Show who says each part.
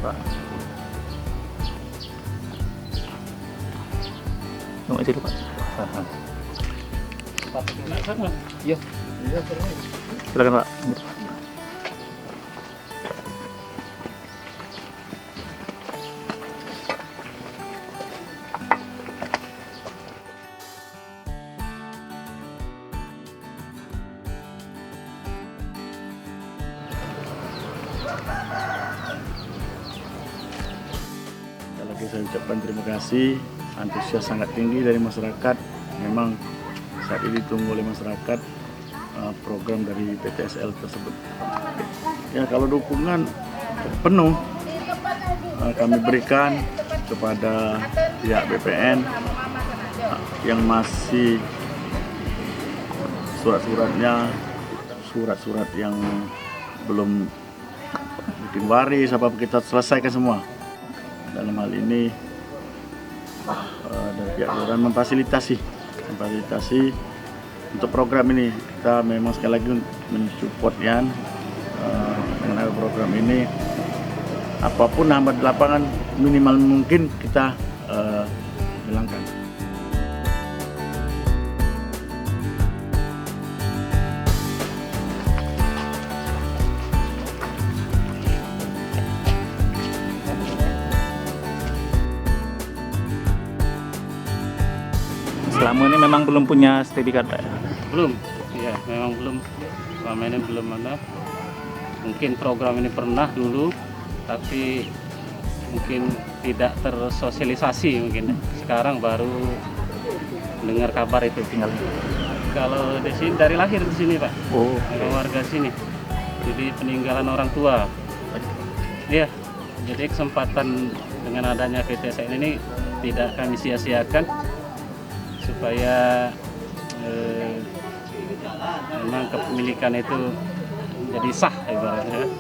Speaker 1: Pak. Tunggu aja dulu, Pak. Iya. Silakan, Pak. Sekali lagi saya ucapkan terima kasih, antusias sangat tinggi dari masyarakat. Memang saat ini ditunggu oleh masyarakat program dari PTSL tersebut. Ya, kalau dukungan penuh kami berikan kepada pihak BPN yang masih surat-surat yang belum bikin waris apa kita selesaikan semua. Dalam hal ini dari pihak kelurahan memfasilitasi untuk program ini. Kita memang sekali lagi mensupport ya mengenai program ini. Apapun hambat di lapangan minimal mungkin kita hilangkan. Selama ini memang belum punya sertifikat, Pak?
Speaker 2: Belum, ya memang belum. Selama ini belum ada. Mungkin program ini pernah dulu, tapi mungkin tidak tersosialisasi mungkin. Sekarang baru dengar kabar itu tinggal. Kalau di sini dari lahir di sini, Pak.
Speaker 1: Oh,
Speaker 2: Memang warga sini. Jadi peninggalan orang tua. Iya. Jadi kesempatan dengan adanya PTSL ini tidak kami sia-siakan, supaya memang kepemilikan itu jadi sah ibaratnya.